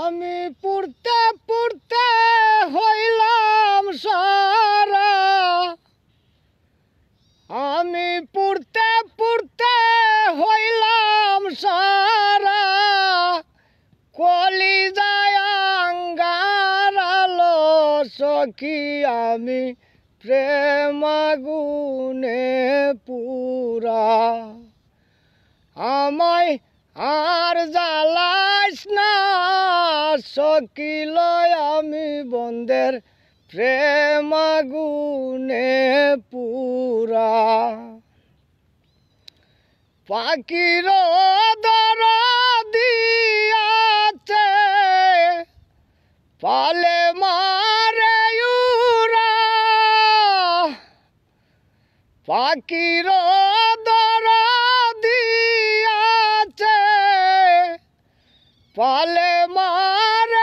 আমি পড়তে পড়তে হইলাম সারা, আমি পড়তে পড়তে হইলাম সারা, কলিজায় আঙ্গারালো সখী আমি প্রেম আগুনে পুরা। আমায় আর জ্বালাইস না সখী লয় আমি বন্ধের প্রেম আগুনে পুরা। পাখির দরদি আছে পালে মারে উরা, পাখির দরদি আছে পালে মারে